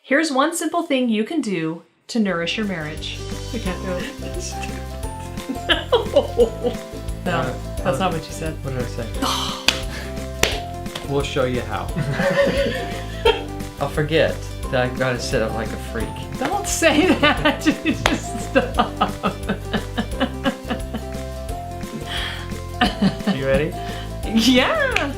Here's one simple thing you can do to nourish your marriage. We can't do it. No, that's not what you said. What did I say? We'll show you how. I'll forget that I've got to sit up like a freak. Don't say that. Just stop. You ready? Yeah.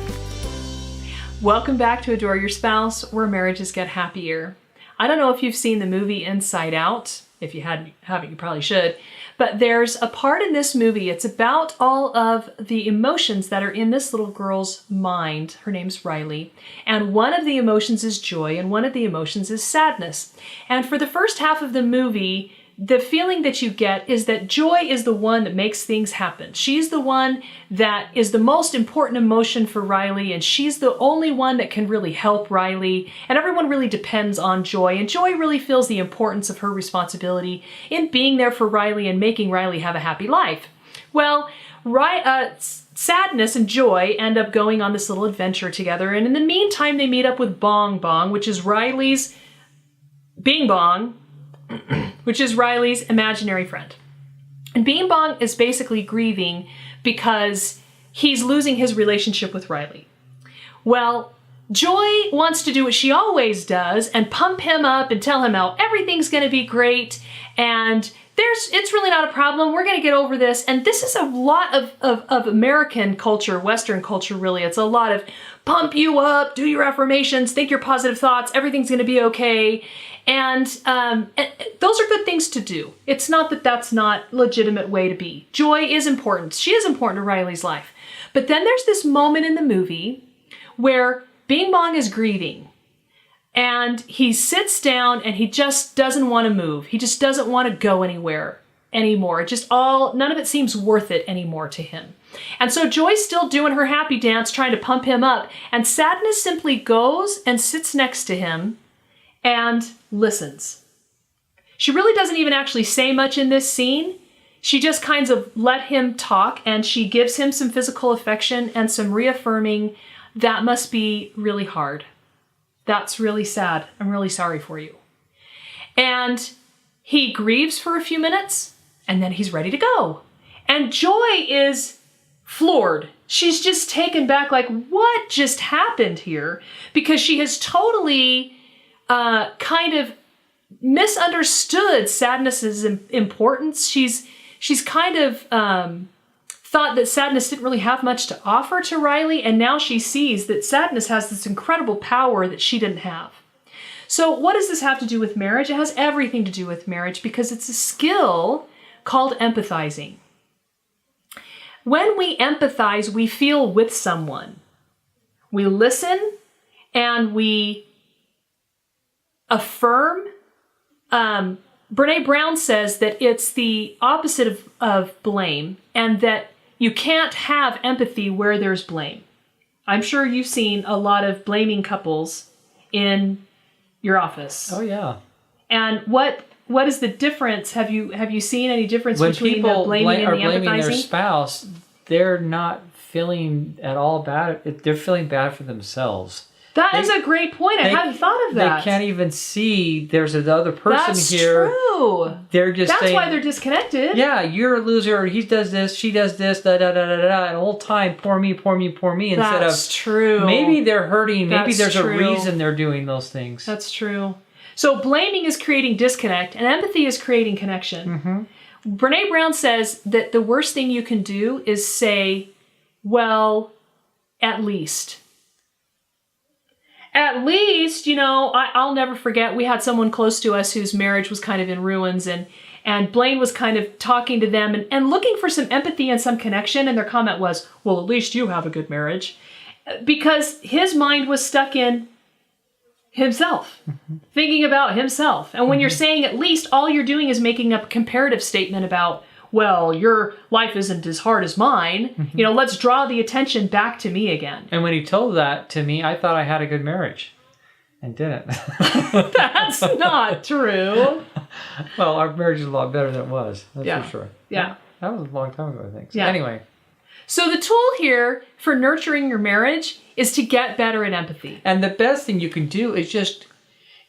Welcome back to Adore Your Spouse, where marriages get happier. I don't know if you've seen the movie Inside Out. If you haven't, you probably should. But there's a part in this movie, it's about all of the emotions that are in this little girl's mind. Her name's Riley. And one of the emotions is joy, and one of the emotions is sadness. And for the first half of the movie, the feeling that you get is that joy is the one that makes things happen. She's the one that is the most important emotion for Riley, and she's the only one that can really help Riley. And everyone really depends on Joy, and Joy really feels the importance of her responsibility in being there for Riley and making Riley have a happy life. Well, Sadness and Joy end up going on this little adventure together, and in the meantime, they meet up with Bong Bong, which is Riley's Bing Bong, which is Riley's imaginary friend. And Bing Bong is basically grieving because he's losing his relationship with Riley. Well, Joy wants to do what she always does and pump him up and tell him how everything's going to be great and it's really not a problem. We're going to get over this. And this is a lot of American culture, Western culture, really. It's a lot of pump you up, do your affirmations, think your positive thoughts, everything's going to be okay. And those are good things to do. It's not that that's not a legitimate way to be. Joy is important. She is important to Riley's life. But then there's this moment in the movie where Bing Bong is grieving. And he sits down and he just doesn't want to move. He just doesn't want to go anywhere anymore. None of it seems worth it anymore to him. And so Joy's still doing her happy dance, trying to pump him up. And Sadness simply goes and sits next to him and listens. She really doesn't even actually say much in this scene. She just kind of let him talk, and she gives him some physical affection and some reaffirming, that must be really hard. That's really sad. I'm really sorry for you. And he grieves for a few minutes, and then he's ready to go. And Joy is floored. She's just taken back, like, what just happened here? Because she has totally kind of misunderstood Sadness's importance. She's kind of thought that Sadness didn't really have much to offer to Riley, and now she sees that Sadness has this incredible power that she didn't have. So what does this have to do with marriage? It has everything to do with marriage because it's a skill called empathizing. When we empathize, we feel with someone. We listen and we affirm. Brene Brown says that it's the opposite of blame, and that you can't have empathy where there's blame. I'm sure you've seen a lot of blaming couples in your office. Oh yeah. And what is the difference? Have you seen any difference between the blaming and the empathizing? Blaming their spouse, they're not feeling at all bad. They're feeling bad for themselves. That is a great point. I hadn't thought of that. They can't even see there's another person here. That's true. They're just That's why they're disconnected. Yeah, you're a loser. He does this, she does this, da da da da da. And the whole time, poor me, poor me, poor me. Instead That's true. Maybe they're hurting. Maybe there's true. a reason they're doing those things. That's true. So blaming is creating disconnect, and empathy is creating connection. Mm-hmm. Brene Brown says that the worst thing you can do is say, well, at least. At least, I'll never forget, we had someone close to us whose marriage was kind of in ruins, and Blaine was kind of talking to them and looking for some empathy and some connection, and their comment was, well, at least you have a good marriage. Because his mind was stuck in himself, thinking about himself. And when you're saying at least, all you're doing is making up a comparative statement about, well, your life isn't as hard as mine. Mm-hmm. Let's draw the attention back to me again. And when he told that to me, I thought I had a good marriage. And didn't. That's not true. Well, our marriage is a lot better than it was. That's for sure. Yeah. That was a long time ago, I think. So yeah. Anyway. So the tool here for nurturing your marriage is to get better at empathy. And the best thing you can do is just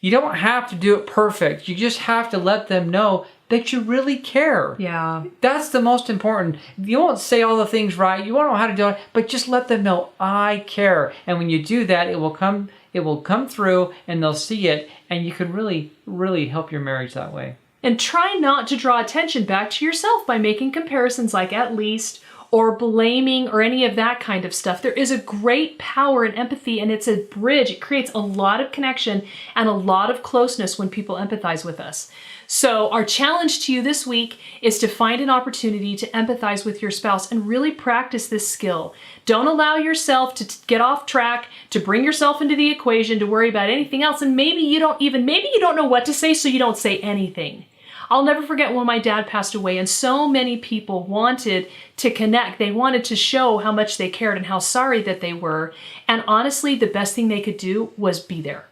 You don't have to do it perfect. You just have to let them know that you really care. Yeah. That's the most important. You won't say all the things right. You won't know how to do it, but just let them know I care. And when you do that, it will come through and they'll see it, and you can really, really help your marriage that way. And try not to draw attention back to yourself by making comparisons like at least or blaming or any of that kind of stuff. There is a great power in empathy, and it's a bridge. It creates a lot of connection and a lot of closeness when people empathize with us. So our challenge to you this week is to find an opportunity to empathize with your spouse and really practice this skill. Don't allow yourself to get off track, to bring yourself into the equation, to worry about anything else. And maybe you don't know what to say, so you don't say anything. I'll never forget when my dad passed away, and so many people wanted to connect. They wanted to show how much they cared and how sorry that they were. And honestly, the best thing they could do was be there.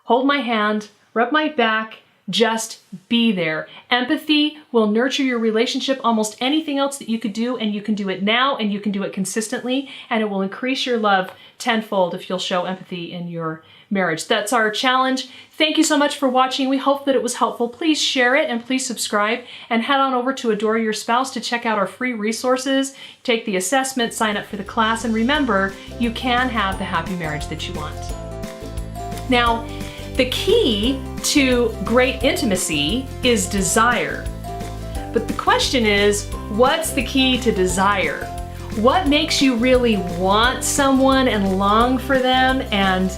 Hold my hand, rub my back, just be there. Empathy will nurture your relationship almost anything else that you could do, and you can do it now, and you can do it consistently, and it will increase your love tenfold if you'll show empathy in your marriage. That's our challenge. Thank you so much for watching. We hope that it was helpful. Please share it and please subscribe, and head on over to Adore Your Spouse to check out our free resources, take the assessment, sign up for the class, and remember, you can have the happy marriage that you want. Now, the key to great intimacy is desire. But the question is, what's the key to desire? What makes you really want someone and long for them and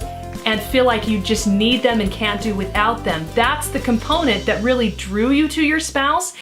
feel like you just need them and can't do without them? That's the component that really drew you to your spouse.